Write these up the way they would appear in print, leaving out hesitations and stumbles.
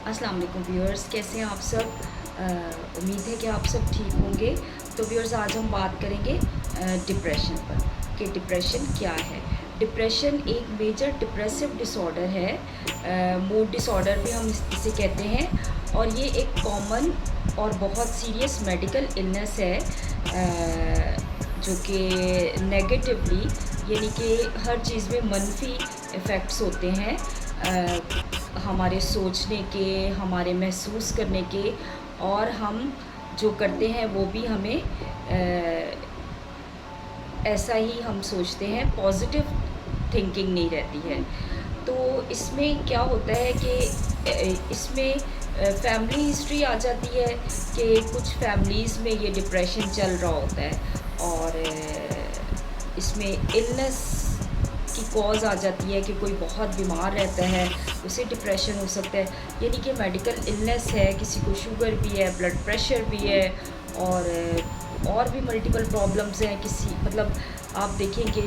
अस्सलाम वालेकुम व्यूअर्स, कैसे हैं आप सब। उम्मीद है कि आप सब ठीक होंगे। तो व्यूअर्स, आज हम बात करेंगे डिप्रेशन पर कि डिप्रेशन क्या है। डिप्रेशन एक मेजर डिप्रेसिव डिसऑर्डर है, मूड डिसऑर्डर भी हम इसे कहते हैं, और ये एक कॉमन और बहुत सीरियस मेडिकल इलनेस है, जो कि नेगेटिवली यानी कि हर चीज़ में मनफी इफ़ेक्ट्स होते हैं, हमारे सोचने के, हमारे महसूस करने के, और हम जो करते हैं वो भी हमें ऐसा ही हम सोचते हैं, पॉजिटिव थिंकिंग नहीं रहती है। तो इसमें क्या होता है कि इसमें फैमिली हिस्ट्री आ जाती है कि कुछ फैमिलीज़ में ये डिप्रेशन चल रहा होता है, और इसमें इलनेस की कॉज आ जाती है कि कोई बहुत बीमार रहता है, उसे डिप्रेशन हो सकता है, यानी कि मेडिकल इलनेस है, किसी को शुगर भी है, ब्लड प्रेशर भी है, और भी मल्टीपल प्रॉब्लम्स हैं। किसी मतलब आप देखें कि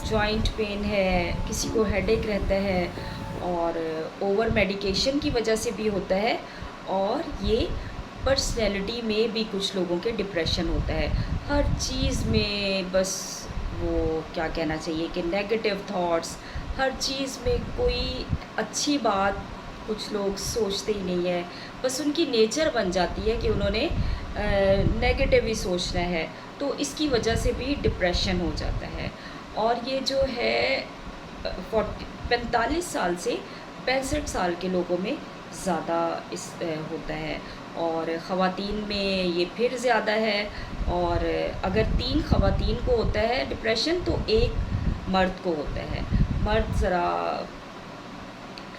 जॉइंट पेन है, किसी को हेडेक रहता है, और ओवर मेडिकेशन की वजह से भी होता है, और ये पर्सनैलिटी में भी कुछ लोगों के डिप्रेशन होता है। हर चीज़ में बस वो क्या कहना चाहिए कि नेगेटिव थॉट्स, हर चीज़ में कोई अच्छी बात कुछ लोग सोचते ही नहीं है, बस उनकी नेचर बन जाती है कि उन्होंने नेगेटिव ही सोचना है, तो इसकी वजह से भी डिप्रेशन हो जाता है। और ये जो है 45 साल से 65 साल के लोगों में ज़्यादा इस होता है, और ख़वातीन में ये फिर ज़्यादा है। और अगर 3 ख़वातीन को होता है डिप्रेशन तो 1 मर्द को होता है। मर्द ज़रा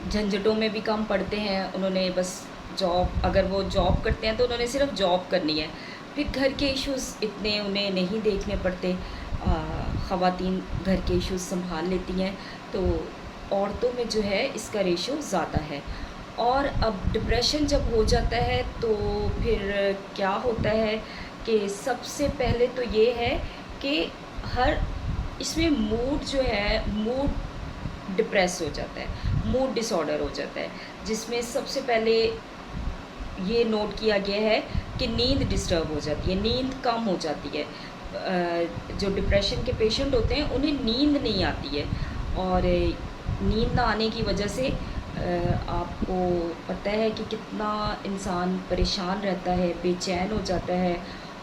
झंझटों में भी कम पड़ते हैं, उन्होंने बस जॉब, अगर वो जॉब करते हैं तो उन्होंने सिर्फ जॉब करनी है, फिर घर के इश्यूज़ इतने उन्हें नहीं देखने पड़ते। ख़वातीन घर के इश्यूज़ संभाल लेती हैं, तो औरतों में जो है इसका रेशो ज़्यादा है। और अब डिप्रेशन जब हो जाता है तो फिर क्या होता है कि सबसे पहले तो ये है कि हर इसमें मूड जो है, मूड डिप्रेस हो जाता है, मूड डिसऑर्डर हो जाता है, जिसमें सबसे पहले ये नोट किया गया है कि नींद डिस्टर्ब हो जाती है, नींद कम हो जाती है। जो डिप्रेशन के पेशेंट होते हैं उन्हें नींद नहीं आती है, और नींद ना आने की वजह से आपको पता है कि कितना इंसान परेशान रहता है, बेचैन हो जाता है,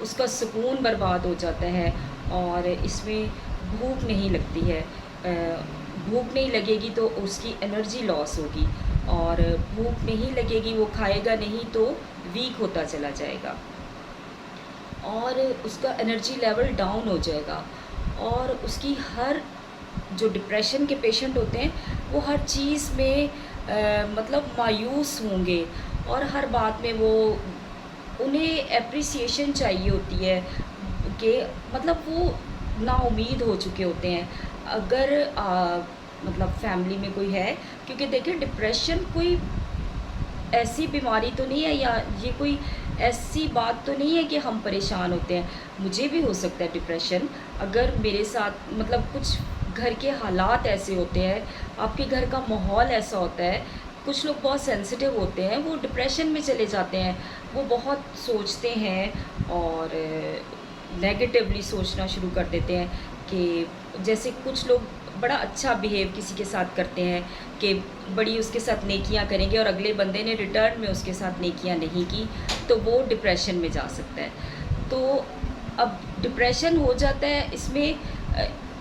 उसका सुकून बर्बाद हो जाता है, और इसमें भूख नहीं लगती है। भूख नहीं लगेगी तो उसकी एनर्जी लॉस होगी, और भूख नहीं लगेगी, वो खाएगा नहीं तो वीक होता चला जाएगा, और उसका एनर्जी लेवल डाउन हो जाएगा, और उसकी हर जो डिप्रेशन के पेशेंट होते हैं वो हर चीज़ में मतलब मायूस होंगे, और हर बात में वो उन्हें एप्रिसिएशन चाहिए होती है कि मतलब वो नाउम्मीद हो चुके होते हैं। अगर मतलब फैमिली में कोई है, क्योंकि देखिए डिप्रेशन कोई ऐसी बीमारी तो नहीं है, या ये कोई ऐसी बात तो नहीं है कि हम परेशान होते हैं। मुझे भी हो सकता है डिप्रेशन, अगर मेरे साथ मतलब कुछ घर के हालात ऐसे होते हैं, आपके घर का माहौल ऐसा होता है। कुछ लोग बहुत सेंसिटिव होते हैं, वो डिप्रेशन में चले जाते हैं, वो बहुत सोचते हैं और नेगेटिवली सोचना शुरू कर देते हैं। कि जैसे कुछ लोग बड़ा अच्छा बिहेव किसी के साथ करते हैं कि बड़ी उसके साथ नेकियां करेंगे, और अगले बंदे ने रिटर्न में उसके साथ नेकियां नहीं की, तो वो डिप्रेशन में जा सकता है। तो अब डिप्रेशन हो जाता है, इसमें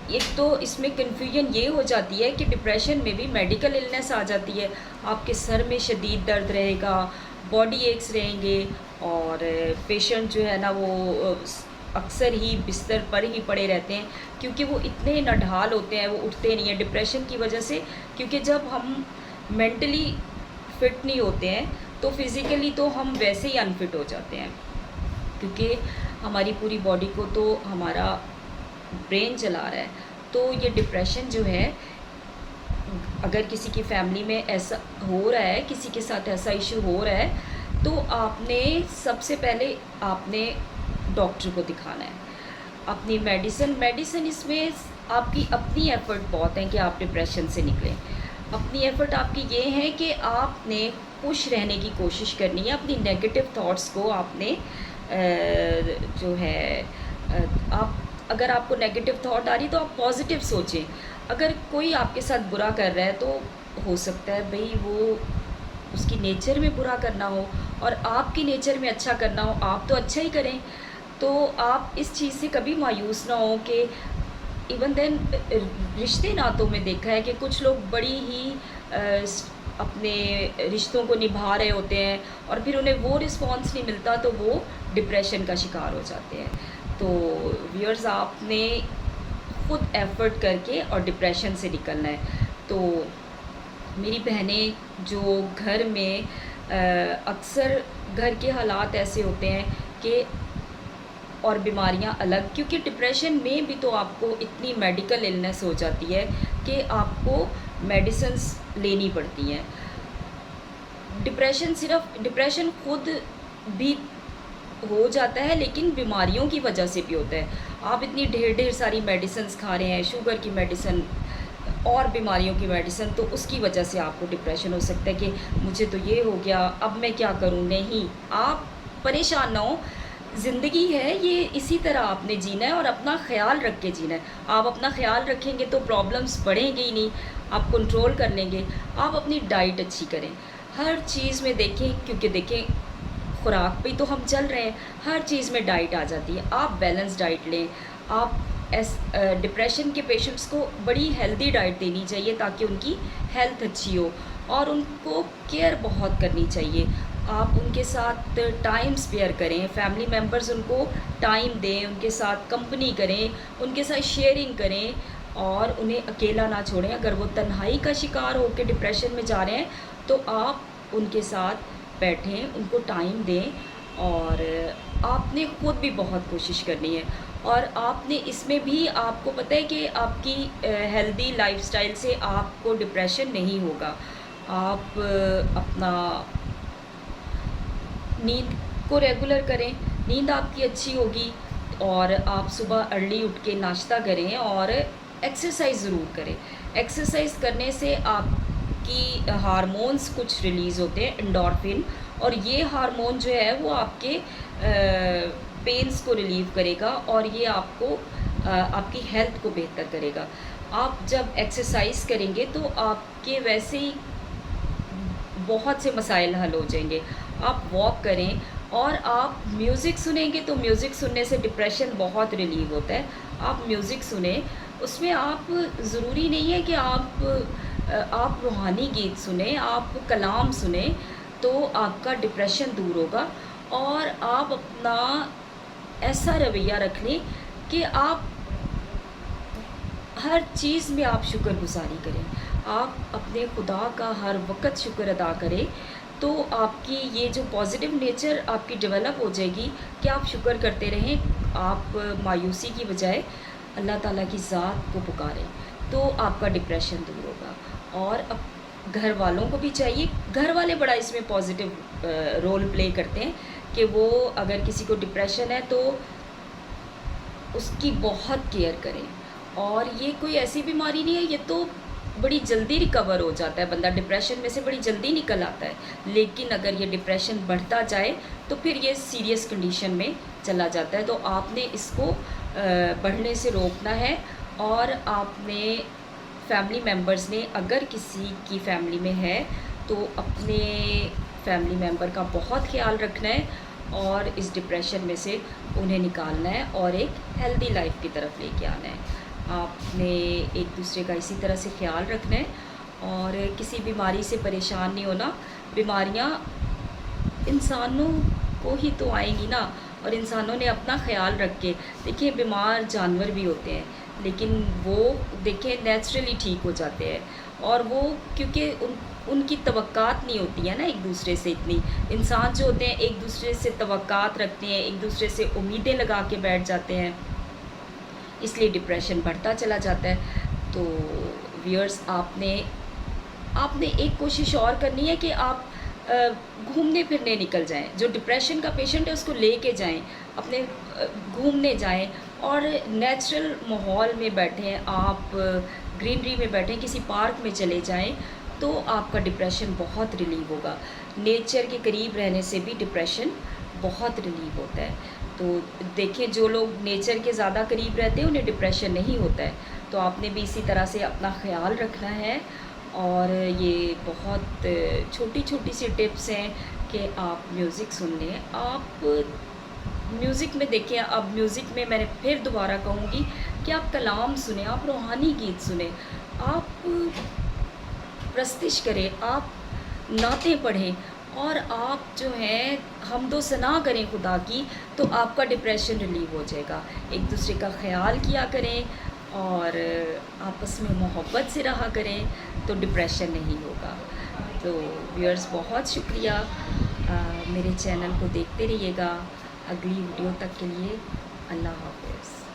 एक तो इसमें कन्फ्यूजन ये हो जाती है कि डिप्रेशन में भी मेडिकल इलनेस आ जाती है। आपके सर में शदीद दर्द रहेगा, बॉडी एक्स रहेंगे, और पेशेंट जो है ना वो अक्सर ही बिस्तर पर ही पड़े रहते हैं, क्योंकि वो इतने नढाल होते हैं, वो उठते नहीं हैं डिप्रेशन की वजह से। क्योंकि जब हम मेंटली फिट नहीं होते हैं तो फिज़िकली तो हम वैसे ही अनफिट हो जाते हैं, क्योंकि हमारी पूरी बॉडी को तो हमारा ब्रेन चला रहा है। तो ये डिप्रेशन जो है, अगर किसी की फैमिली में ऐसा हो रहा है, किसी के साथ ऐसा इशू हो रहा है, तो आपने सबसे पहले आपने डॉक्टर को दिखाना है। अपनी मेडिसिन इसमें आपकी अपनी एफ़र्ट बहुत है कि आप डिप्रेशन से निकलें। अपनी एफ़र्ट आपकी ये है कि आपने खुश रहने की कोशिश करनी है, अपनी नेगेटिव थॉट्स को आपने जो है आप अगर आपको नेगेटिव थॉट आ रही तो आप पॉज़िटिव सोचें। अगर कोई आपके साथ बुरा कर रहा है तो हो सकता है भई वो उसकी नेचर में बुरा करना हो और आपकी नेचर में अच्छा करना हो, आप तो अच्छा ही करें। तो आप इस चीज़ से कभी मायूस ना हों कि इवन देन रिश्ते नातों में देखा है कि कुछ लोग बड़ी ही अपने रिश्तों को निभा रहे होते हैं और फिर उन्हें वो रिस्पॉन्स नहीं मिलता तो वो डिप्रेशन का शिकार हो जाते हैं। तो व्यूअर्स, आपने खुद एफ़र्ट करके और डिप्रेशन से निकलना है। तो मेरी बहनें जो घर में अक्सर घर के हालात ऐसे होते हैं कि और बीमारियां अलग, क्योंकि डिप्रेशन में भी तो आपको इतनी मेडिकल इलनेस हो जाती है कि आपको मेडिसिन्स लेनी पड़ती हैं। डिप्रेशन खुद भी हो जाता है लेकिन बीमारियों की वजह से भी होता है। आप इतनी ढेर सारी मेडिसिन्स खा रहे हैं, शुगर की मेडिसिन और बीमारियों की मेडिसिन, तो उसकी वजह से आपको डिप्रेशन हो सकता है कि मुझे तो ये हो गया, अब मैं क्या करूँ। नहीं, आप परेशान ना हो। ज़िंदगी है ये, इसी तरह आपने जीना है और अपना ख़्याल रख के जीना है। आप अपना ख़्याल रखेंगे तो प्रॉब्लम्स बढ़ेंगी ही नहीं, आप कंट्रोल कर लेंगे। आप अपनी डाइट अच्छी करें, हर चीज़ में देखें, क्योंकि देखें खुराक पे तो हम चल रहे हैं, हर चीज़ में डाइट आ जाती है। आप बैलेंस डाइट लें। आप डिप्रेशन के पेशेंट्स को बड़ी हेल्दी डाइट देनी चाहिए ताकि उनकी हेल्थ अच्छी हो और उनको केयर बहुत करनी चाहिए। आप उनके साथ टाइम स्पेयर करें, फैमिली मेम्बर्स उनको टाइम दें, उनके साथ कंपनी करें, उनके साथ शेयरिंग करें और उन्हें अकेला ना छोड़ें। अगर वो तन्हाई का शिकार होकर डिप्रेशन में जा रहे हैं तो आप उनके साथ बैठें, उनको टाइम दें और आपने खुद भी बहुत कोशिश करनी है। और आपने इसमें भी, आपको पता है कि आपकी हेल्दी लाइफस्टाइल से आपको डिप्रेशन नहीं होगा। आप अपना नींद को रेगुलर करें, नींद आपकी अच्छी होगी और आप सुबह अर्ली उठ के नाश्ता करें और एक्सरसाइज ज़रूर करें। एक्सरसाइज करने से आपकी हार्मोन्स कुछ रिलीज़ होते हैं, एंडोर्फिन, और ये हार्मोन जो है वो आपके पेन्स को रिलीव करेगा और ये आपको आपकी हेल्थ को बेहतर करेगा। आप जब एक्सरसाइज करेंगे तो आपके वैसे ही बहुत से मसाइल हल हो जाएंगे। आप वॉक करें और आप म्यूज़िक सुनेंगे तो म्यूज़िक सुनने से डिप्रेशन बहुत रिलीव होता है। आप म्यूज़िक सुने, उसमें आप ज़रूरी नहीं है कि आप रूहानी गीत सुने, आप कलाम सुने तो आपका डिप्रेशन दूर होगा। और आप अपना ऐसा रवैया रख लें कि आप हर चीज़ में आप शुक्रगुज़ारी करें, आप अपने खुदा का हर वक़्त शुक्र अदा करें, तो आपकी ये जो पॉज़िटिव नेचर आपकी डेवलप हो जाएगी कि आप शुक्र करते रहें। आप मायूसी की बजाय अल्लाह ताला की ज़ात को पुकारें, तो आपका डिप्रेशन दूर होगा। और अब घर वालों को भी चाहिए, घर वाले बड़ा इसमें पॉज़िटिव रोल प्ले करते हैं कि वो अगर किसी को डिप्रेशन है तो उसकी बहुत केयर करें। और ये कोई ऐसी बीमारी नहीं है, ये तो बड़ी जल्दी रिकवर हो जाता है, बंदा डिप्रेशन में से बड़ी जल्दी निकल आता है। लेकिन अगर ये डिप्रेशन बढ़ता जाए तो फिर ये सीरियस कंडीशन में चला जाता है। तो आपने इसको बढ़ने से रोकना है और आपने फैमिली मेम्बर्स ने, अगर किसी की फैमिली में है तो अपने फैमिली मेम्बर का बहुत ख्याल रखना है और इस डिप्रेशन में से उन्हें निकालना है और एक हेल्दी लाइफ की तरफ लेके आना है। आपने एक दूसरे का इसी तरह से ख्याल रखना है और किसी बीमारी से परेशान नहीं होना। बीमारियां इंसानों को ही तो आएंगी ना, और इंसानों ने अपना ख्याल रख के, देखिए बीमार जानवर भी होते हैं लेकिन वो देखिए नेचुरली ठीक हो जाते हैं। और वो क्योंकि उनकी तवक्कात नहीं होती है ना एक दूसरे से इतनी। इंसान जो होते हैं एक दूसरे से तवक्कात रखते हैं, एक दूसरे से उम्मीदें लगा के बैठ जाते हैं, इसलिए डिप्रेशन बढ़ता चला जाता है। तो व्यूअर्स, आपने एक कोशिश और करनी है कि आप घूमने फिरने निकल जाएं। जो डिप्रेशन का पेशेंट है उसको लेके जाएं, अपने घूमने जाएं और नेचुरल माहौल में बैठें, आप ग्रीनरी में बैठें, किसी पार्क में चले जाएं तो आपका डिप्रेशन बहुत रिलीव होगा। नेचर के करीब रहने से भी डिप्रेशन बहुत रिलीव होता है। तो देखिए, जो लोग नेचर के ज़्यादा करीब रहते हैं उन्हें डिप्रेशन नहीं होता है। तो आपने भी इसी तरह से अपना ख़्याल रखना है। और ये बहुत छोटी-छोटी सी टिप्स हैं कि आप म्यूज़िक सुन लें। आप म्यूज़िक में देखिए, अब म्यूज़िक में मैंने फिर दोबारा कहूँगी कि आप कलाम सुनें, आप रूहानी गीत सुनें, आप प्रस्तिश करें, आप नातें पढ़ें और आप जो है हम्दो सना करें खुदा की, तो आपका डिप्रेशन रिलीव हो जाएगा। एक दूसरे का ख़्याल किया करें और आपस में मोहब्बत से रहा करें, तो डिप्रेशन नहीं होगा। तो व्यूअर्स, बहुत शुक्रिया। मेरे चैनल को देखते रहिएगा। अगली वीडियो तक के लिए अल्लाह हाफ़िज़।